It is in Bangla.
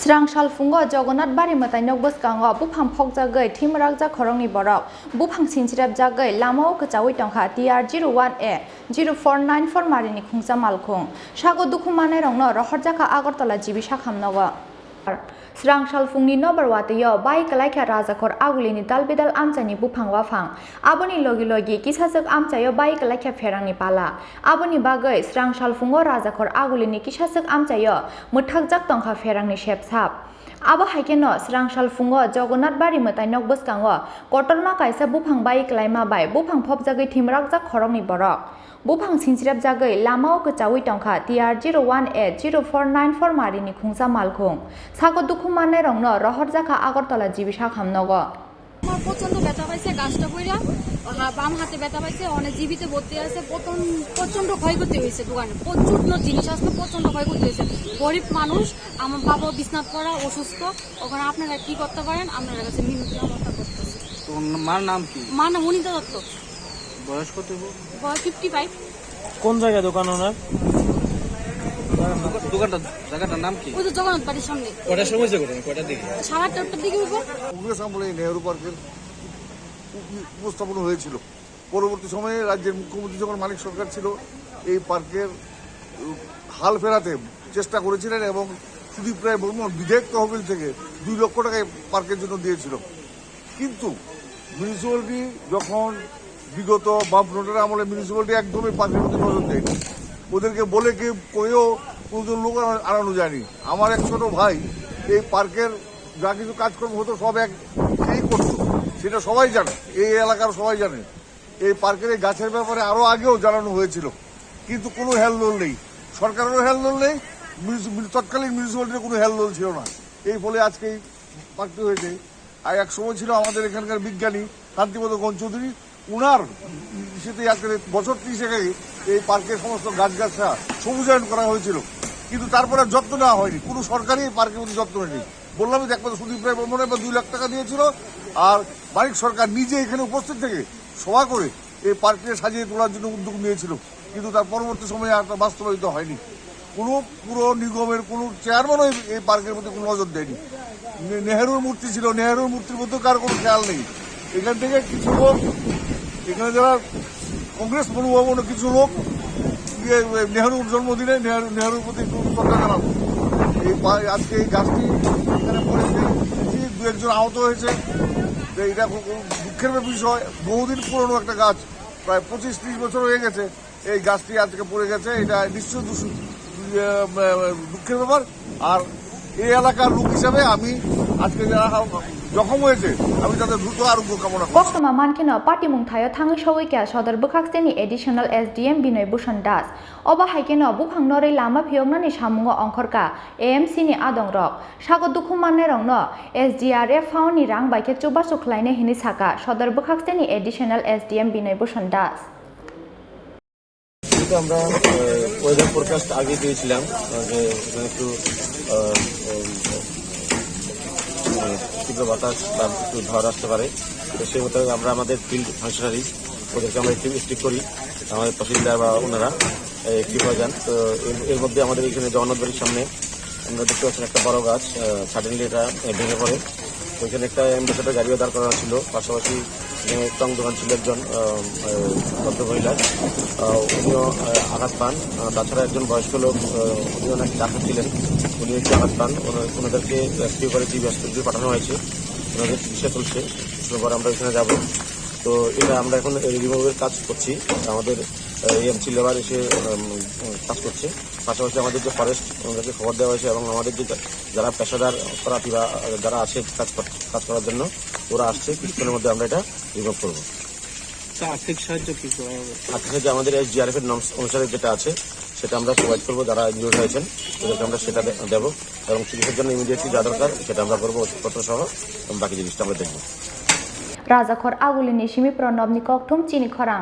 Srang Shalfungo Jogonnat Bari Matai Nok Boskango Bupang Phok Jagai Timrak Ja Khorongni Borok Bupang Sinchirap Jagai Lamao Kachawi Tongkha TR01A 0494 Marini Khungsa Malkhung Shago Dukhumane Rongno Rohorjaka Agartala Jibi Shakhamnawa Srang Shalfungni Nobarwatiyo Bai Kalaikha Rajakor Agulini Dalbidal Amchani Bupang Wafang Aboni Logi Logi Kisasuk Amchayo Bai Kalaikha Ferangni Pala Aboni Bagai Srang Shalfungo Rajakor Agulini Kisasuk Amchayo Muthakjak Tongkha Ferangni Shepsap Abo haikeno Srang Shalfungo Jogonnat Bari Matai Nok Boskango Kotorma Kaisa Bupang Bai Klaima Bai Bupang Phop Jagai Timrak Jak Khorongni Borok Bupang Sinchirap Jagai Lamao Kachawi Tongkha TR01A 0494 Marini Khungsa Malkhung Sago Dukhumane Rongno Rohorjaka Agartala Jibi Shakhamnago আমার প্রচন্ড ব্যথা পাইছে গাছটা কইরা বাম হাতে ব্যথা পাইছে অনেক জীবিত ভর্তি আছে প্রচন্ড ক্ষয়ক্ষতি হয়েছে দোকানে প্রচুর জিনিস আসলে প্রচন্ড ক্ষয়ক্ষতি হয়েছে গরিব মানুষ আমার বাবা বিছনাত পড়া অসুস্থ ওখানে আপনারা কি করতে পারেন আপনারা কাছে মিনতি আমন্ত্রণ করতেছি তো মার নাম কি মার নাম অনিতা দত্ত বয়স কত বয়স 55 কোন জায়গায় দোকান ওনার জায়গাটার নাম কি ওই তো জগন্নাথ বাড়ির সামনে কটার সময় যে ঘটনা কটার দিকে 8:30টার দিকে উপর কংগ্রেস আমলে নেহেরু পার্কের উপস্থাপন হয়েছিল পরবর্তী সময়ে রাজ্যের মুখ্যমন্ত্রী যখন মানিক সরকার ছিল এই পার্কের হাল ফেরাতে চেষ্টা করেছিলেন এবং সুদীপ রায় বর্মন বিধায়ক তহবিল থেকে 2 লক্ষ টাকা পার্কের জন্য দিয়েছিল কিন্তু মিউনিসিপ্যালিটি যখন বিগত বামফ্রন্টের আমলে মিউনিসিপ্যালিটি একদমই পার্কের প্রতি নজর দেয়নি ওদেরকে বলে কয়েও কোনোজন লোক আনানো যায়নি আমার এক ছোট ভাই এই পার্কের যা কিছু কাজকর্ম হতো সব সেই করতো সেটা সবাই জানে এই এলাকার সবাই জানে এই পার্কের এই গাছের ব্যাপারে আরো আগেও জানানো হয়েছিল কিন্তু কোনো হেলদোল নেই সরকারেরও হেলদোল নেই তৎকালীন মিউনিসিপ্যালিটির কোনো হেলদোল ছিল না এই ফলে আজকে এই পার্কটি হয়েছে আর এক সময় ছিল আমাদের এখানকার বিজ্ঞানী শান্তিপদ গণ চৌধুরী উনার সেটি বছর 30 আগে এই পার্কের সমস্ত গাছগাছরা সবুজায়ন করা হয়েছিল কিন্তু তারপরে যত্ন নেওয়া হয়নি কোনো সরকারই এই পার্কের প্রতি যত্ন নেয়নি বললামই যে একমাত্র সুদীপ রায় বর্মনে 2 লাখ টাকা দিয়েছিল আর মানিক সরকার নিজে এখানে উপস্থিত থেকে সভা করে এই পার্ককে সাজিয়ে তোলার জন্য উদ্যোগ নিয়েছিল কিন্তু তার পরবর্তী সময়ে আর বাস্তবায়িত হয়নি কোনো পুরো নিগমের কোনো চেয়ারম্যানও এই পার্কের প্রতি কোনো নজর দেয়নি নেহেরুর মূর্তি ছিল নেহেরুর মূর্তির মধ্যে কার কোনো খেয়াল নেই এখান থেকে কিছু লোক এখানে যারা কংগ্রেস মনোভাবন কিছু লোক নেহেরুর জন্মদিনে নেহেরুর প্রতি একটু শ্রদ্ধা জানাবো আজকে এই গাছটি এখানে পড়েছে 2-1 আহত হয়েছে এটা খুব দুঃখের বিষয় বহুদিন পুরনো একটা গাছ প্রায় 25-30 বছর হয়ে গেছে এই গাছটি আজকে পড়ে গেছে এটা নিশ্চয় দুঃখের ব্যাপার আর এই এলাকার লোক হিসাবে আমি আজকে যারা জখম হয়েছে আমি তাদের দ্রুত আরোগ্য কামনা করি বক্তমা মানকিনো পার্টি মুংথায় থাঙ্গি সওইকা সদর বখাকস্তেনি এডিশনাল SDM বিনয় ভূষণ দাস অবা হাইকেনো বুফাং নरै লাमा फियंगनानि सामुंगो अंखरका AMC नि आदं रक सागो दुखुमानने रंगनो SDRF फाउनि रां बाइके चुबा सुखलायने हिनि साका सदर बखाकस्तेनि एडिशनाल SDM বিনয় ভূষণ দাস আমরা ওয়েদার ফোরকাস্ট আগে দিয়েছিলাম যে একটু তীব্র বাতাস বা একটু ঝড় আসতে পারে তো সেই মতো আমরা আমাদের ফিল্ড ফাংশনারি ওদেরকে আমরা একটু স্টিক করি আমাদের তহসিলদার বা ওনারা একটি হয়ে যান তো এর মধ্যে আমাদের এখানে জগন্নাথ বাড়ির সামনে আমরা দেখতে পাচ্ছেন একটা বড় গাছ সাডেনলি এটা ভেঙে পড়ে ওইখানে একটা অ্যাম্বাসেডার গাড়িও দাঁড় করানো ছিল পাশাপাশি টং দোকান ছিল একজন ভদ্রমহিলা উনিও আঘাত পান তাছাড়া একজন বয়স্ক লোক উনিও নাকি ডাক্তার ছিলেন উনি একটু আঘাত পান ওনাদেরকে রেস্কিউ করে জিবি হসপিটালে পাঠানো হয়েছে ওনাদের চিকিৎসা চলছে পর আমরা এখানে যাব তো এটা আমরা এখন রিমুভের কাজ করছি আমাদের EMC লেবার এসে কাজ করছে পাশাপাশি আমাদের যে ফরেস্ট ওনাদেরকে খবর দেওয়া হয়েছে এবং আমাদের যে যারা পেশাদার অপরাধী বা যারা আছে কাজ করার জন্য ওরা আসছে কিছুক্ষণের মধ্যে আমরা এটা রিমুভ করবো আর্থিক সাহায্য কি করা হবে আর্থিক সাহায্য আমাদের SDRF এর নর্মস অনুসারে যেটা আছে সেটা আমরা প্রোভাইড করবো যারা ইনজুর্ড হয়েছেন ওদেরকে আমরা সেটা দেবো এবং চিকিৎসার জন্য ইমিডিয়েটলি যা দরকার সেটা আমরা করবো ওষুধপত্র সহ এবং বাকি জিনিসটা আমরা দেখবো রাজাখর আগুলিনি সিমি প্রণবনি ককথুম চিনি খরাং